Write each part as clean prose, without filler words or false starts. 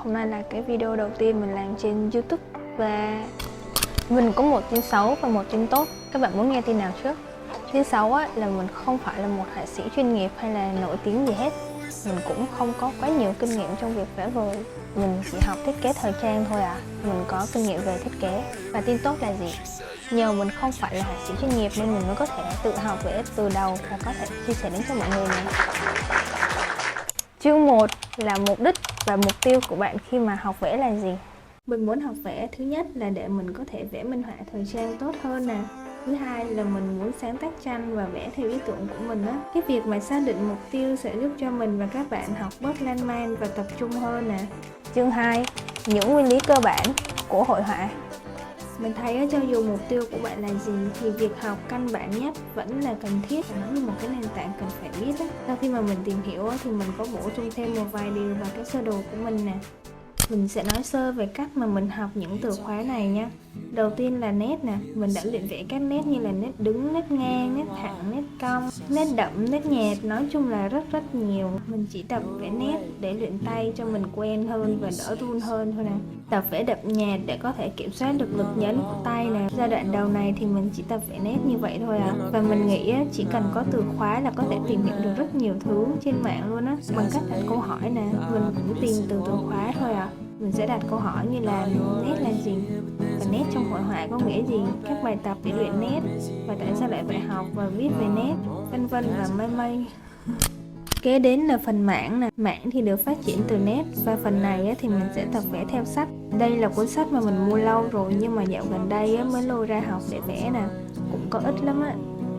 Hôm nay là cái video đầu tiên mình làm trên YouTube và mình có một tin xấu và một tin tốt. Các bạn muốn nghe tin nào trước? Tin xấu á, là mình không phải là một họa sĩ chuyên nghiệp hay là nổi tiếng gì hết. Mình cũng không có quá nhiều kinh nghiệm trong việc vẽ vời. Mình chỉ học thiết kế thời trang thôi à. Mình có kinh nghiệm về thiết kế. Và tin tốt là gì? Nhờ mình không phải là họa sĩ chuyên nghiệp nên mình mới có thể tự học vẽ từ đầu và có thể chia sẻ đến cho mọi người này. Chương 1 là mục đích và mục tiêu của bạn khi mà học vẽ là gì? Mình muốn học vẽ thứ nhất là để mình có thể vẽ minh họa thời trang tốt hơn nè. Thứ hai là mình muốn sáng tác tranh và vẽ theo ý tưởng của mình á. Cái việc mà xác định mục tiêu sẽ giúp cho mình và các bạn học bớt lan man và tập trung hơn nè. Chương 2, những nguyên lý cơ bản của hội họa. Mình thấy cho dù mục tiêu của bạn là gì thì việc học căn bản nhất vẫn là cần thiết và nó như một cái nền tảng cần phải biết á. Sau khi mà mình tìm hiểu thì mình có bổ sung thêm một vài điều vào cái sơ đồ của mình nè. Mình sẽ nói sơ về cách mà mình học những từ khóa này nha. Đầu tiên là nét nè, mình đã luyện vẽ các nét như là nét đứng, nét ngang, nét thẳng, nét cong, nét đậm, nét nhạt, nói chung là rất nhiều. Mình chỉ tập vẽ nét để luyện tay cho mình quen hơn và đỡ run hơn thôi nè. Tập vẽ đậm nhạt để có thể kiểm soát được lực nhấn của tay nè. Giai đoạn đầu này thì mình chỉ tập vẽ nét như vậy thôi à. Và mình nghĩ chỉ cần có từ khóa là có thể tìm hiểu được rất nhiều thứ trên mạng luôn á. Bằng cách đặt câu hỏi nè, mình cũng tìm từ khóa thôi à. Mình sẽ đặt câu hỏi như là nét là gì, và nét trong hội họa có nghĩa gì, các bài tập để luyện nét, và tại sao lại phải học và viết về nét, vân vân và mây. Kế đến là phần mảng nè. Mảng thì được phát triển từ nét, và phần này thì mình sẽ tập vẽ theo sách. Đây là cuốn sách mà mình mua lâu rồi nhưng mà dạo gần đây mới lôi ra học để vẽ nè, cũng có ít lắm á.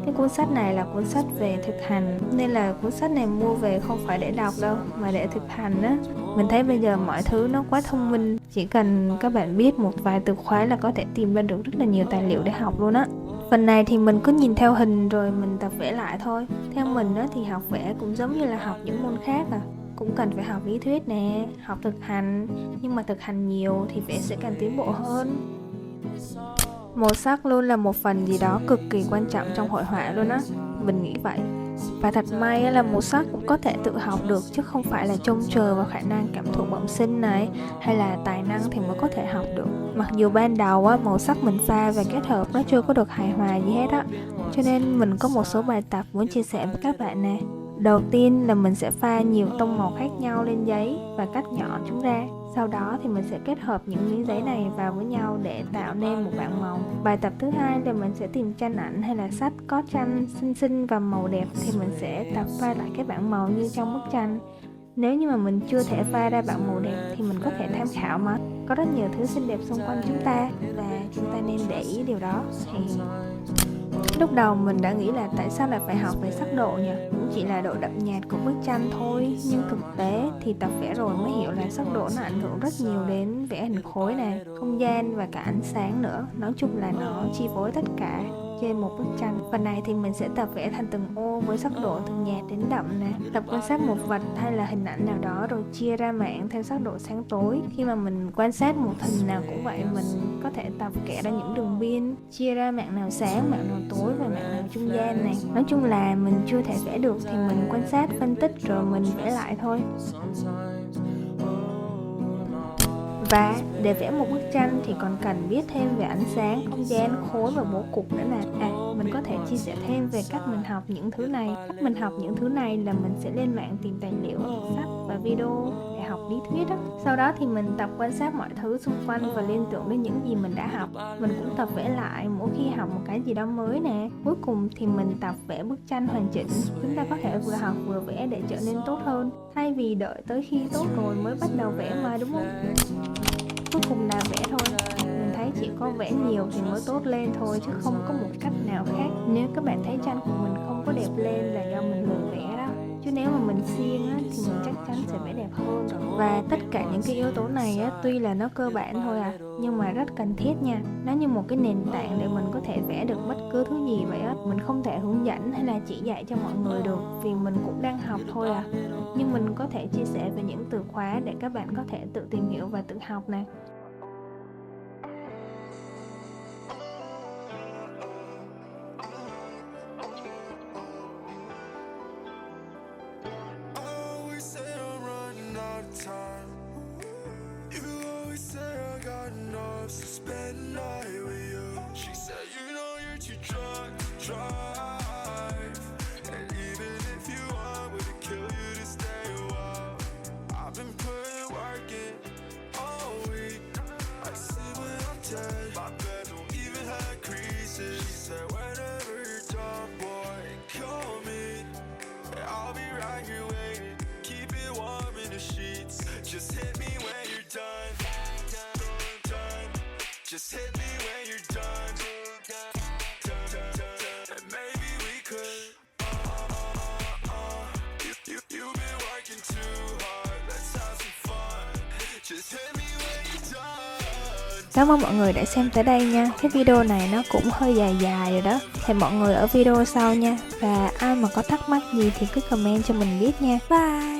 Cái cuốn sách này là cuốn sách về thực hành, nên là cuốn sách này mua về không phải để đọc đâu mà để thực hành á. Mình thấy bây giờ mọi thứ nó quá thông minh, chỉ cần các bạn biết một vài từ khóa là có thể tìm ra được rất là nhiều tài liệu để học luôn á. Phần này thì mình cứ nhìn theo hình rồi mình tập vẽ lại thôi. Theo mình thì học vẽ cũng giống như là học những môn khác à. Cũng cần phải học lý thuyết nè, học thực hành, nhưng mà thực hành nhiều thì vẽ sẽ càng tiến bộ hơn. Màu sắc luôn là một phần gì đó cực kỳ quan trọng trong hội họa luôn á, mình nghĩ vậy. Và thật may là màu sắc cũng có thể tự học được, chứ không phải là trông chờ vào khả năng cảm thụ bẩm sinh này hay là tài năng thì mới có thể học được. Mặc dù ban đầu màu sắc mình pha và kết hợp nó chưa có được hài hòa gì hết á, cho nên mình có một số bài tập muốn chia sẻ với các bạn nè. Đầu tiên là mình sẽ pha nhiều tông màu khác nhau lên giấy và cắt nhỏ chúng ra. Sau đó thì mình sẽ kết hợp những miếng giấy này vào với nhau để tạo nên một bảng màu. Bài tập thứ hai là mình sẽ tìm tranh ảnh hay là sách có tranh xinh và màu đẹp thì mình sẽ tập pha lại cái bảng màu như trong bức tranh. Nếu như mà mình chưa thể pha ra bảng màu đẹp thì mình có thể tham khảo mà. Có rất nhiều thứ xinh đẹp xung quanh chúng ta và chúng ta nên để ý điều đó. Lúc đầu mình đã nghĩ là tại sao lại phải học về sắc độ nhỉ? Cũng chỉ là độ đậm nhạt của bức tranh thôi. Nhưng thực tế thì tập vẽ rồi mới hiểu là sắc độ nó ảnh hưởng rất nhiều đến vẽ hình khối này, không gian và cả ánh sáng nữa. Nói chung là nó chi phối tất cả trên một bức tranh. Phần này thì mình sẽ tập vẽ thành từng ô với sắc độ từ nhạt đến đậm nè. Tập quan sát một vật hay là hình ảnh nào đó rồi chia ra mảng theo sắc độ sáng tối. Khi mà mình quan sát một hình nào cũng vậy, mình có thể tập vẽ ra những đường biên, chia ra mảng nào sáng, mảng nào tối và mảng nào trung gian này. Nói chung là mình chưa thể vẽ được thì mình quan sát, phân tích rồi mình vẽ lại thôi. Và để vẽ một bức tranh thì còn cần biết thêm về ánh sáng, không gian, khối và bố cục nữa nè. Mình có thể chia sẻ thêm về cách mình học những thứ này. Cách mình học những thứ này là mình sẽ lên mạng tìm tài liệu, sách và video để học lý thuyết đó. Sau đó thì mình tập quan sát mọi thứ xung quanh và liên tưởng đến những gì mình đã học. Mình cũng tập vẽ lại mỗi khi học một cái gì đó mới nè. Cuối cùng thì mình tập vẽ bức tranh hoàn chỉnh. Chúng ta có thể vừa học vừa vẽ để trở nên tốt hơn, thay vì đợi tới khi tốt rồi mới bắt đầu vẽ mà, đúng không? Cuối cùng là vẽ thôi. Mình thấy chỉ có vẽ nhiều thì mới tốt lên thôi, chứ không có một cách nào khác. Nếu các bạn thấy tranh của mình không có đẹp lên là do mình lười vẽ đó, chứ nếu mà mình siêng thì mình chắc chắn sẽ vẽ đẹp hơn rồi. Và tất cả những cái yếu tố này tuy là nó cơ bản thôi nhưng mà rất cần thiết nha. Nó như một cái nền tảng để mình có thể vẽ được bất cứ thứ gì vậy á. Mình không thể hướng dẫn hay là chỉ dạy cho mọi người được, vì mình cũng đang học thôi nhưng mình có thể chia sẻ về những từ khóa để các bạn có thể tự tìm hiểu và tự học nè. sheets. Just hit me when you're done. Just hit me when you're done. And maybe we could. You've been working too hard. Let's have some fun. Just hit me when you're done. Cảm ơn mọi người đã xem tới đây nha. Cái video này nó cũng hơi dài dài rồi đó. Hẹn mọi người ở video sau nha. Và ai mà có thắc mắc gì thì cứ comment cho mình biết nha. Bye.